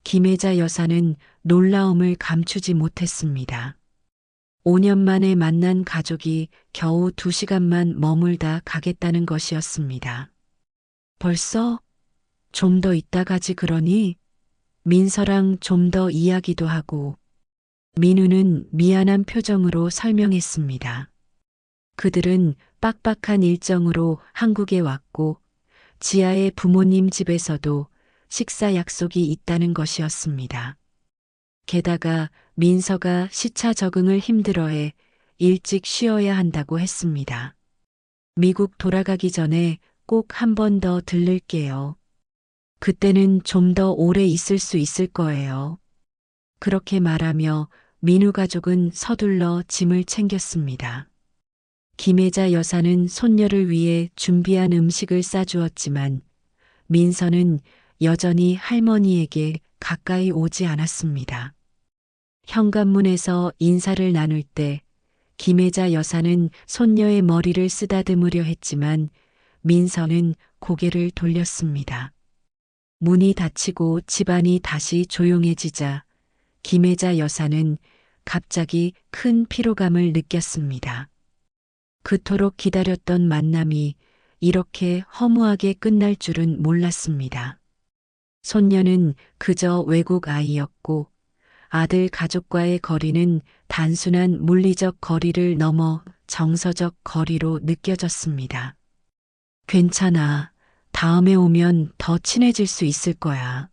김혜자 여사는 놀라움을 감추지 못했습니다. 5년 만에 만난 가족이 겨우 2시간만 머물다 가겠다는 것이었습니다. 벌써? 좀 더 있다 가지 그러니? 민서랑 좀 더 이야기도 하고. 민우는 미안한 표정으로 설명했습니다. 그들은 빡빡한 일정으로 한국에 왔고 지아의 부모님 집에서도 식사 약속이 있다는 것이었습니다. 게다가 민서가 시차 적응을 힘들어해 일찍 쉬어야 한다고 했습니다. 미국 돌아가기 전에 꼭 한 번 더 들를게요. 그때는 좀 더 오래 있을 수 있을 거예요. 그렇게 말하며 민우 가족은 서둘러 짐을 챙겼습니다. 김혜자 여사는 손녀를 위해 준비한 음식을 싸주었지만 민서는 여전히 할머니에게 가까이 오지 않았습니다. 현관문에서 인사를 나눌 때 김혜자 여사는 손녀의 머리를 쓰다듬으려 했지만 민서는 고개를 돌렸습니다. 문이 닫히고 집안이 다시 조용해지자 김혜자 여사는 갑자기 큰 피로감을 느꼈습니다. 그토록 기다렸던 만남이 이렇게 허무하게 끝날 줄은 몰랐습니다. 손녀는 그저 외국 아이였고 아들 가족과의 거리는 단순한 물리적 거리를 넘어 정서적 거리로 느껴졌습니다. 괜찮아. 다음에 오면 더 친해질 수 있을 거야.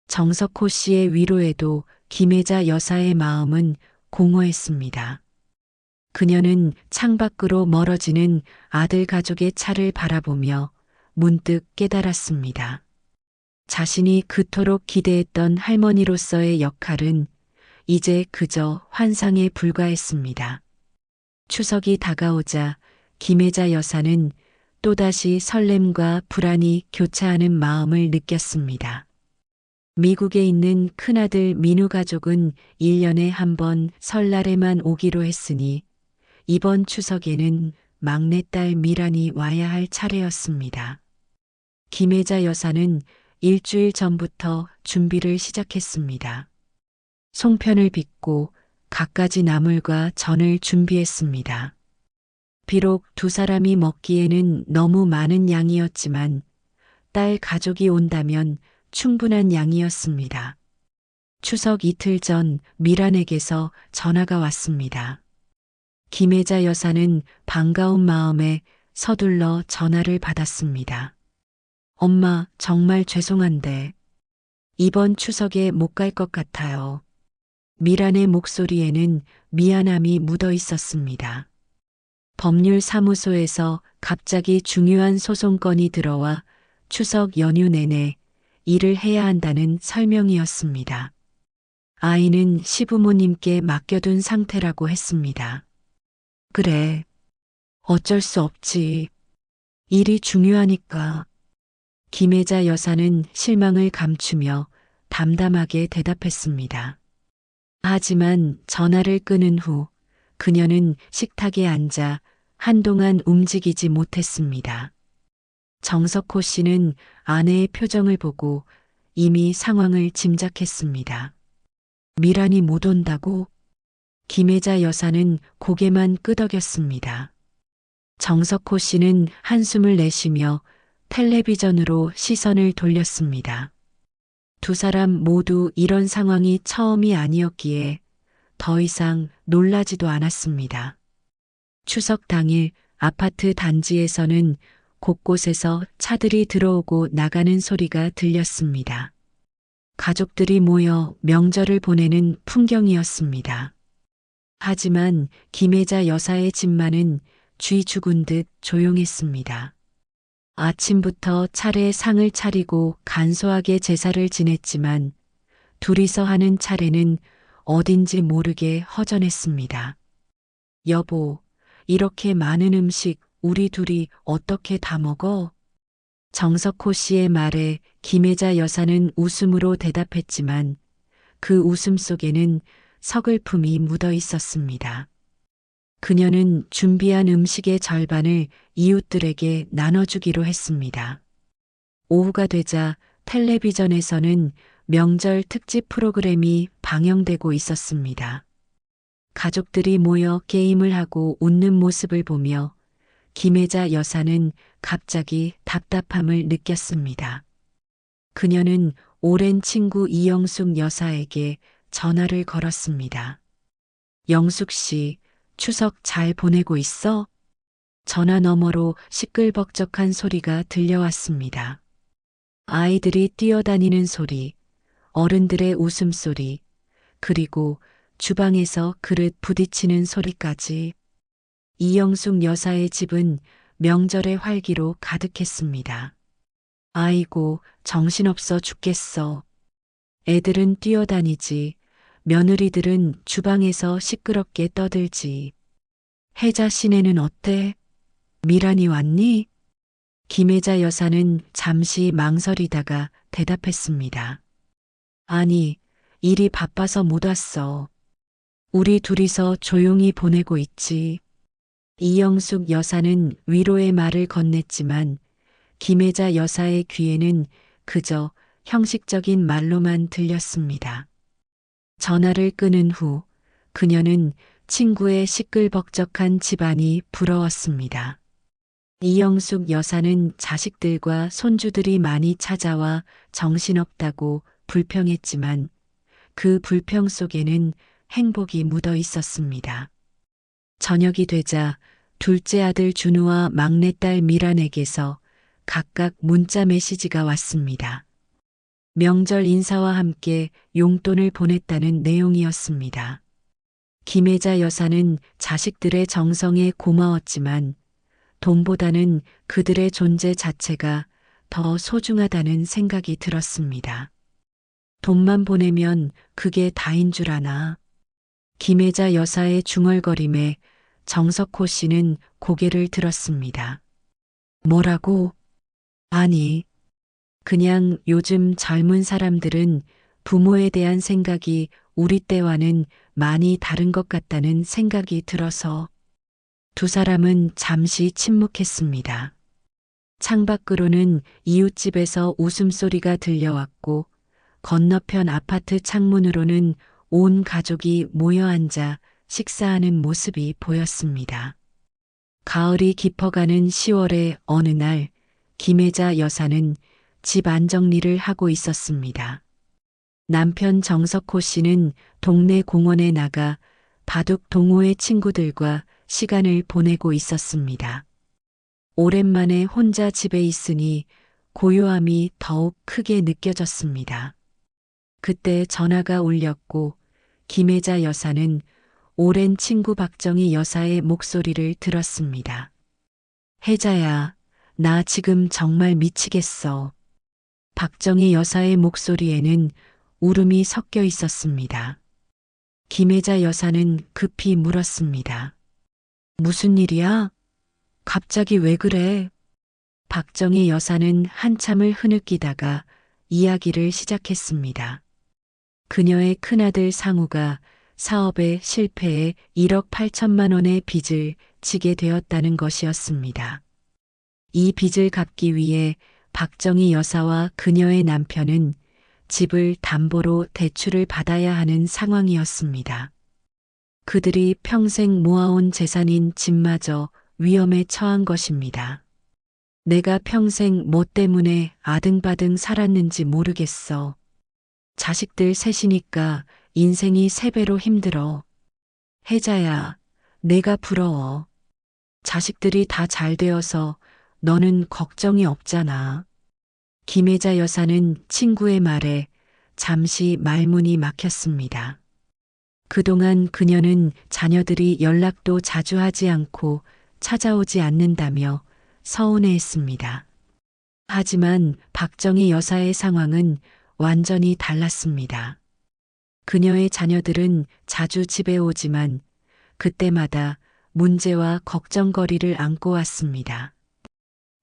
정석호 씨의 위로에도 김혜자 여사의 마음은 공허했습니다. 그녀는 창밖으로 멀어지는 아들 가족의 차를 바라보며 문득 깨달았습니다. 자신이 그토록 기대했던 할머니로서의 역할은 이제 그저 환상에 불과했습니다. 추석이 다가오자 김혜자 여사는 또다시 설렘과 불안이 교차하는 마음을 느꼈습니다. 미국에 있는 큰아들 민우 가족은 1년에 한 번 설날에만 오기로 했으니 이번 추석에는 막내딸 미란이 와야 할 차례였습니다. 김혜자 여사는 일주일 전부터 준비를 시작했습니다. 송편을 빚고 갖가지 나물과 전을 준비했습니다. 비록 2사람이 먹기에는 너무 많은 양이었지만 딸 가족이 온다면 충분한 양이었습니다. 추석 이틀 전 미란에게서 전화가 왔습니다. 김혜자 여사는 반가운 마음에 서둘러 전화를 받았습니다. 엄마, 정말 죄송한데 이번 추석에 못 갈 것 같아요. 미란의 목소리에는 미안함이 묻어 있었습니다. 법률사무소에서 갑자기 중요한 소송건이 들어와 추석 연휴 내내 일을 해야 한다는 설명이었습니다. 아이는 시부모님께 맡겨둔 상태라고 했습니다. 그래. 어쩔 수 없지. 일이 중요하니까. 김혜자 여사는 실망을 감추며 담담하게 대답했습니다. 하지만 전화를 끊은 후 그녀는 식탁에 앉아 한동안 움직이지 못했습니다. 정석호 씨는 아내의 표정을 보고 이미 상황을 짐작했습니다. 미란이 못 온다고? 김혜자 여사는 고개만 끄덕였습니다. 정석호 씨는 한숨을 내쉬며 텔레비전으로 시선을 돌렸습니다. 2사람 모두 이런 상황이 처음이 아니었기에 더 이상 놀라지도 않았습니다. 추석 당일 아파트 단지에서는 곳곳에서 차들이 들어오고 나가는 소리가 들렸습니다. 가족들이 모여 명절을 보내는 풍경이었습니다. 하지만 김혜자 여사의 집만은 쥐 죽은 듯 조용했습니다. 아침부터 차례 상을 차리고 간소하게 제사를 지냈지만 둘이서 하는 차례는 어딘지 모르게 허전했습니다. 여보, 이렇게 많은 음식 우리 둘이 어떻게 다 먹어? 정석호 씨의 말에 김혜자 여사는 웃음으로 대답했지만 그 웃음 속에는 서글픔이 묻어 있었습니다. 그녀는 준비한 음식의 절반을 이웃들에게 나눠주기로 했습니다. 오후가 되자 텔레비전에서는 명절 특집 프로그램이 방영되고 있었습니다. 가족들이 모여 게임을 하고 웃는 모습을 보며 김혜자 여사는 갑자기 답답함을 느꼈습니다. 그녀는 오랜 친구 이영숙 여사에게 전화를 걸었습니다. 영숙 씨, 추석 잘 보내고 있어? 전화 너머로 시끌벅적한 소리가 들려왔습니다. 아이들이 뛰어다니는 소리, 어른들의 웃음소리, 그리고 주방에서 그릇 부딪히는 소리까지. 이영숙 여사의 집은 명절의 활기로 가득했습니다. 아이고, 정신없어 죽겠어. 애들은 뛰어다니지, 며느리들은 주방에서 시끄럽게 떠들지. 혜자 씨네는 어때? 미란이 왔니? 김혜자 여사는 잠시 망설이다가 대답했습니다. 아니, 일이 바빠서 못 왔어. 우리 둘이서 조용히 보내고 있지. 이영숙 여사는 위로의 말을 건넸지만 김혜자 여사의 귀에는 그저 형식적인 말로만 들렸습니다. 전화를 끊은 후 그녀는 친구의 시끌벅적한 집안이 부러웠습니다. 이영숙 여사는 자식들과 손주들이 많이 찾아와 정신없다고 불평했지만 그 불평 속에는 행복이 묻어 있었습니다. 저녁이 되자 둘째 아들 준우와 막내딸 미란에게서 각각 문자 메시지가 왔습니다. 명절 인사와 함께 용돈을 보냈다는 내용이었습니다. 김혜자 여사는 자식들의 정성에 고마웠지만 돈보다는 그들의 존재 자체가 더 소중하다는 생각이 들었습니다. 돈만 보내면 그게 다인 줄 아나. 김혜자 여사의 중얼거림에 정석호 씨는 고개를 들었습니다. 뭐라고? 아니, 그냥 요즘 젊은 사람들은 부모에 대한 생각이 우리 때와는 많이 다른 것 같다는 생각이 들어서. 두 사람은 잠시 침묵했습니다. 창밖으로는 이웃집에서 웃음소리가 들려왔고 건너편 아파트 창문으로는 온 가족이 모여 앉아 식사하는 모습이 보였습니다. 가을이 깊어가는 10월의 어느 날 김혜자 여사는 집 안정리를 하고 있었습니다. 남편 정석호 씨는 동네 공원에 나가 바둑 동호회 친구들과 시간을 보내고 있었습니다. 오랜만에 혼자 집에 있으니 고요함이 더욱 크게 느껴졌습니다. 그때 전화가 울렸고 김혜자 여사는 오랜 친구 박정희 여사의 목소리를 들었습니다. 혜자야, 나 지금 정말 미치겠어. 박정희 여사의 목소리에는 울음이 섞여 있었습니다. 김혜자 여사는 급히 물었습니다. 무슨 일이야? 갑자기 왜 그래? 박정희 여사는 한참을 흐느끼다가 이야기를 시작했습니다. 그녀의 큰아들 상우가 사업에 실패해 1억 8천만 원의 빚을 지게 되었다는 것이었습니다. 이 빚을 갚기 위해 박정희 여사와 그녀의 남편은 집을 담보로 대출을 받아야 하는 상황이었습니다. 그들이 평생 모아온 재산인 집마저 위험에 처한 것입니다. 내가 평생 뭐 때문에 아등바등 살았는지 모르겠어. 자식들 셋이니까 인생이 3배로 힘들어. 혜자야, 내가 부러워. 자식들이 다 잘 되어서 너는 걱정이 없잖아. 김혜자 여사는 친구의 말에 잠시 말문이 막혔습니다. 그동안 그녀는 자녀들이 연락도 자주 하지 않고 찾아오지 않는다며 서운해했습니다. 하지만 박정희 여사의 상황은 완전히 달랐습니다. 그녀의 자녀들은 자주 집에 오지만 그때마다 문제와 걱정거리를 안고 왔습니다.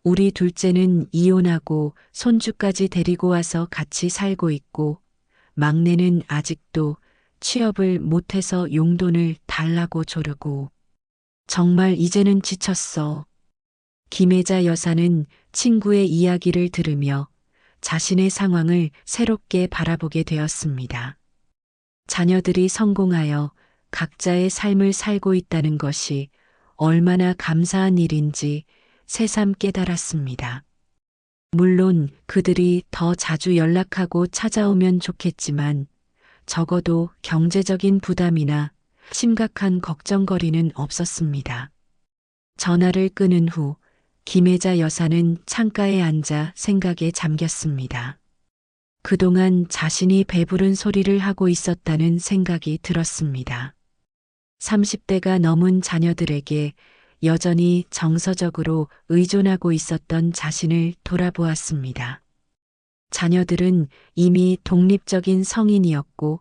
우리 둘째는 이혼하고 손주까지 데리고 와서 같이 살고 있고 막내는 아직도 취업을 못해서 용돈을 달라고 조르고 정말 이제는 지쳤어. 김혜자 여사는 친구의 이야기를 들으며 자신의 상황을 새롭게 바라보게 되었습니다. 자녀들이 성공하여 각자의 삶을 살고 있다는 것이 얼마나 감사한 일인지 새삼 깨달았습니다. 물론 그들이 더 자주 연락하고 찾아오면 좋겠지만 적어도 경제적인 부담이나 심각한 걱정거리는 없었습니다. 전화를 끊은 후 김혜자 여사는 창가에 앉아 생각에 잠겼습니다. 그동안 자신이 배부른 소리를 하고 있었다는 생각이 들었습니다. 30대가 넘은 자녀들에게 여전히 정서적으로 의존하고 있었던 자신을 돌아보았습니다. 자녀들은 이미 독립적인 성인이었고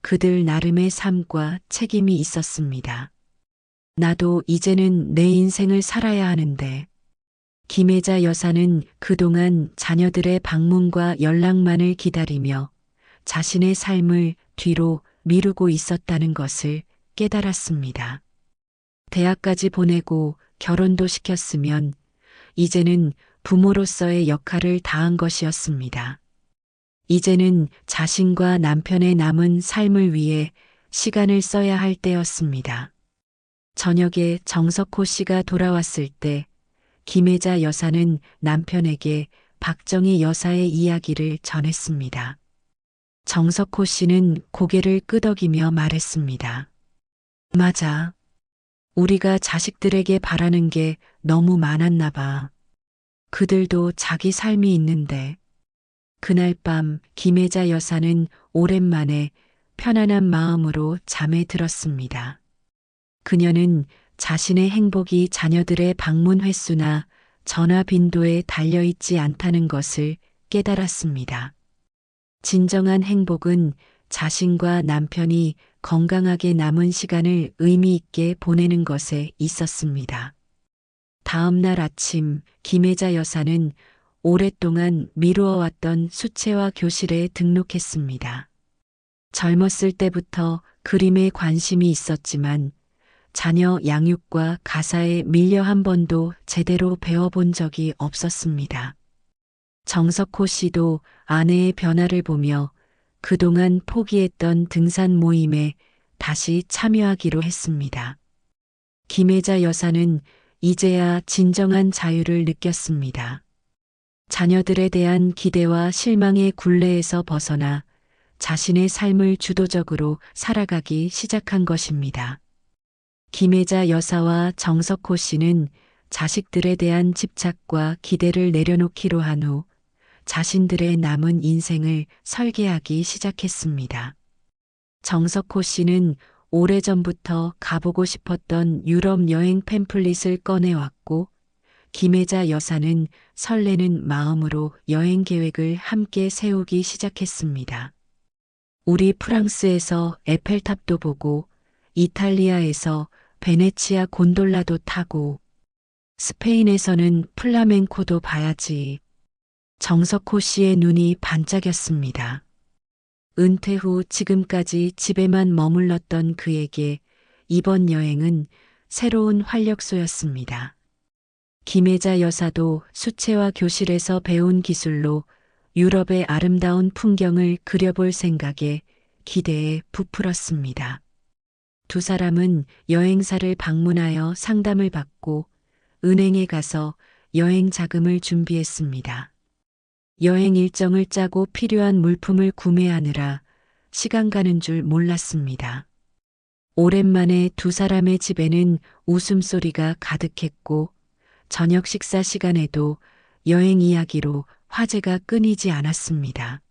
그들 나름의 삶과 책임이 있었습니다. 나도 이제는 내 인생을 살아야 하는데. 김혜자 여사는 그동안 자녀들의 방문과 연락만을 기다리며 자신의 삶을 뒤로 미루고 있었다는 것을 깨달았습니다. 대학까지 보내고 결혼도 시켰으면 이제는 부모로서의 역할을 다한 것이었습니다. 이제는 자신과 남편의 남은 삶을 위해 시간을 써야 할 때였습니다. 저녁에 정석호 씨가 돌아왔을 때 김혜자 여사는 남편에게 박정희 여사의 이야기를 전했습니다. 정석호 씨는 고개를 끄덕이며 말했습니다. 맞아. 우리가 자식들에게 바라는 게 너무 많았나 봐. 그들도 자기 삶이 있는데. 그날 밤 김혜자 여사는 오랜만에 편안한 마음으로 잠에 들었습니다. 그녀는 자신의 행복이 자녀들의 방문 횟수나 전화 빈도에 달려있지 않다는 것을 깨달았습니다. 진정한 행복은 자신과 남편이 건강하게 남은 시간을 의미 있게 보내는 것에 있었습니다. 다음 날 아침 김혜자 여사는 오랫동안 미루어왔던 수채화 교실에 등록했습니다. 젊었을 때부터 그림에 관심이 있었지만 자녀 양육과 가사에 밀려 한 번도 제대로 배워본 적이 없었습니다. 정석호 씨도 아내의 변화를 보며 그동안 포기했던 등산 모임에 다시 참여하기로 했습니다. 김혜자 여사는 이제야 진정한 자유를 느꼈습니다. 자녀들에 대한 기대와 실망의 굴레에서 벗어나 자신의 삶을 주도적으로 살아가기 시작한 것입니다. 김혜자 여사와 정석호 씨는 자식들에 대한 집착과 기대를 내려놓기로 한 후 자신들의 남은 인생을 설계하기 시작했습니다. 정석호 씨는 오래전부터 가보고 싶었던 유럽 여행 팸플릿을 꺼내왔고 김혜자 여사는 설레는 마음으로 여행 계획을 함께 세우기 시작했습니다. 우리 프랑스에서 에펠탑도 보고 이탈리아에서 베네치아 곤돌라도 타고 스페인에서는 플라멩코도 봐야지. 정석호 씨의 눈이 반짝였습니다. 은퇴 후 지금까지 집에만 머물렀던 그에게 이번 여행은 새로운 활력소였습니다. 김혜자 여사도 수채화 교실에서 배운 기술로 유럽의 아름다운 풍경을 그려볼 생각에 기대에 부풀었습니다. 두 사람은 여행사를 방문하여 상담을 받고 은행에 가서 여행 자금을 준비했습니다. 여행 일정을 짜고 필요한 물품을 구매하느라 시간 가는 줄 몰랐습니다. 오랜만에 두 사람의 집에는 웃음소리가 가득했고 저녁 식사 시간에도 여행 이야기로 화제가 끊이지 않았습니다.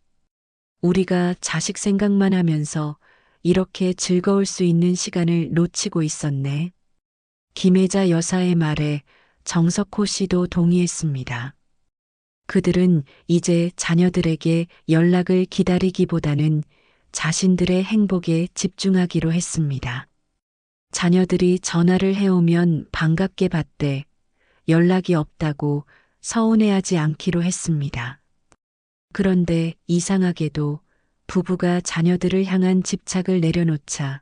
우리가 자식 생각만 하면서 이렇게 즐거울 수 있는 시간을 놓치고 있었네. 김혜자 여사의 말에 정석호 씨도 동의했습니다. 그들은 이제 자녀들에게 연락을 기다리기보다는 자신들의 행복에 집중하기로 했습니다. 자녀들이 전화를 해오면 반갑게 받되 연락이 없다고 서운해하지 않기로 했습니다. 그런데 이상하게도 부부가 자녀들을 향한 집착을 내려놓자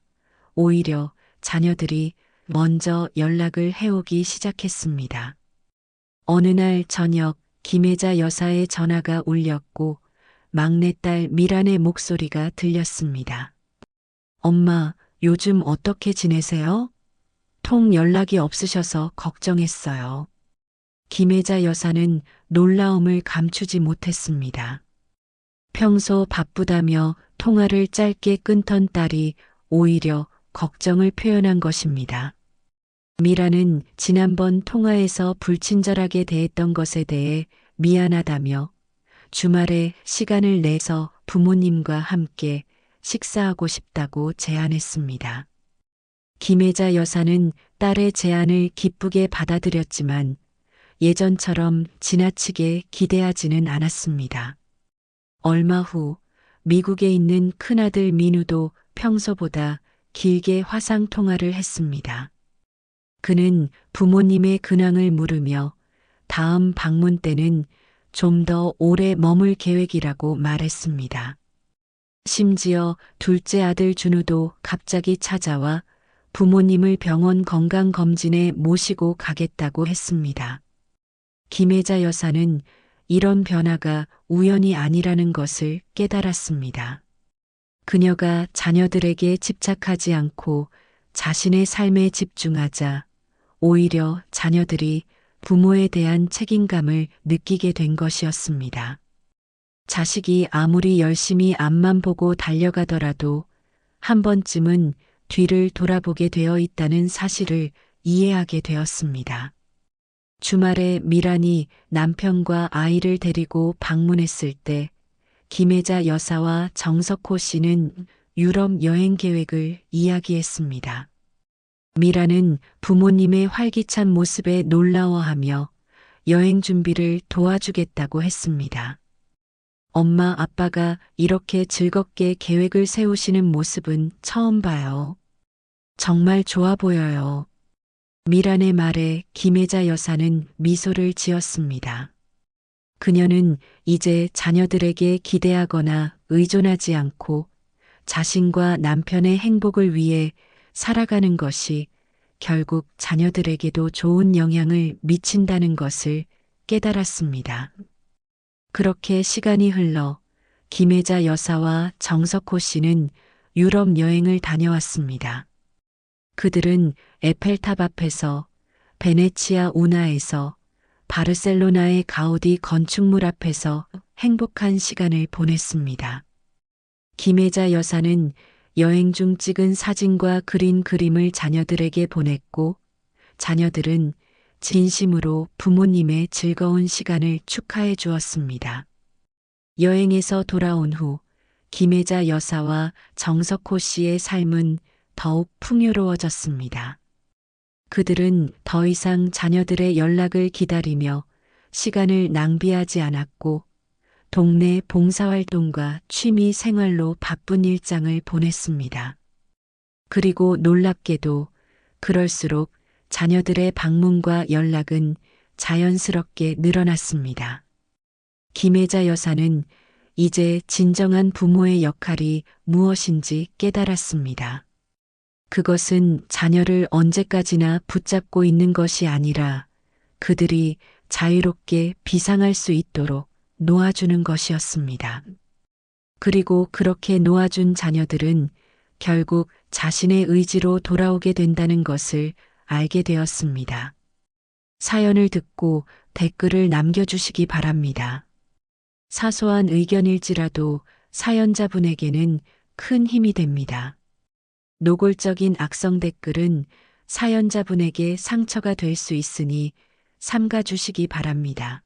오히려 자녀들이 먼저 연락을 해오기 시작했습니다. 어느 날 저녁 김혜자 여사의 전화가 울렸고 막내딸 미란의 목소리가 들렸습니다. 엄마, 요즘 어떻게 지내세요? 통 연락이 없으셔서 걱정했어요. 김혜자 여사는 놀라움을 감추지 못했습니다. 평소 바쁘다며 통화를 짧게 끊던 딸이 오히려 걱정을 표현한 것입니다. 미라는 지난번 통화에서 불친절하게 대했던 것에 대해 미안하다며 주말에 시간을 내서 부모님과 함께 식사하고 싶다고 제안했습니다. 김혜자 여사는 딸의 제안을 기쁘게 받아들였지만 예전처럼 지나치게 기대하지는 않았습니다. 얼마 후 미국에 있는 큰아들 민우도 평소보다 길게 화상 통화를 했습니다. 그는 부모님의 근황을 물으며 다음 방문 때는 좀 더 오래 머물 계획이라고 말했습니다. 심지어 둘째 아들 준우도 갑자기 찾아와 부모님을 병원 건강검진에 모시고 가겠다고 했습니다. 김혜자 여사는 이런 변화가 우연이 아니라는 것을 깨달았습니다. 그녀가 자녀들에게 집착하지 않고 자신의 삶에 집중하자 오히려 자녀들이 부모에 대한 책임감을 느끼게 된 것이었습니다. 자식이 아무리 열심히 앞만 보고 달려가더라도 한 번쯤은 뒤를 돌아보게 되어 있다는 사실을 이해하게 되었습니다. 주말에 미란이 남편과 아이를 데리고 방문했을 때 김혜자 여사와 정석호 씨는 유럽 여행 계획을 이야기했습니다. 미라는 부모님의 활기찬 모습에 놀라워하며 여행 준비를 도와주겠다고 했습니다. 엄마, 아빠가 이렇게 즐겁게 계획을 세우시는 모습은 처음 봐요. 정말 좋아 보여요. 미란의 말에 김혜자 여사는 미소를 지었습니다. 그녀는 이제 자녀들에게 기대하거나 의존하지 않고 자신과 남편의 행복을 위해 살아가는 것이 결국 자녀들에게도 좋은 영향을 미친다는 것을 깨달았습니다. 그렇게 시간이 흘러 김혜자 여사와 정석호 씨는 유럽 여행을 다녀왔습니다. 그들은 에펠탑 앞에서, 베네치아 운하에서, 바르셀로나의 가우디 건축물 앞에서 행복한 시간을 보냈습니다. 김혜자 여사는 여행 중 찍은 사진과 그린 그림을 자녀들에게 보냈고 자녀들은 진심으로 부모님의 즐거운 시간을 축하해 주었습니다. 여행에서 돌아온 후 김혜자 여사와 정석호 씨의 삶은 더욱 풍요로워졌습니다. 그들은 더 이상 자녀들의 연락을 기다리며 시간을 낭비하지 않았고 동네 봉사활동과 취미 생활로 바쁜 일상을 보냈습니다. 그리고 놀랍게도 그럴수록 자녀들의 방문과 연락은 자연스럽게 늘어났습니다. 김혜자 여사는 이제 진정한 부모의 역할이 무엇인지 깨달았습니다. 그것은 자녀를 언제까지나 붙잡고 있는 것이 아니라 그들이 자유롭게 비상할 수 있도록 놓아주는 것이었습니다. 그리고 그렇게 놓아준 자녀들은 결국 자신의 의지로 돌아오게 된다는 것을 알게 되었습니다. 사연을 듣고 댓글을 남겨주시기 바랍니다. 사소한 의견일지라도 사연자분에게는 큰 힘이 됩니다. 노골적인 악성 댓글은 사연자분에게 상처가 될 수 있으니 삼가 주시기 바랍니다.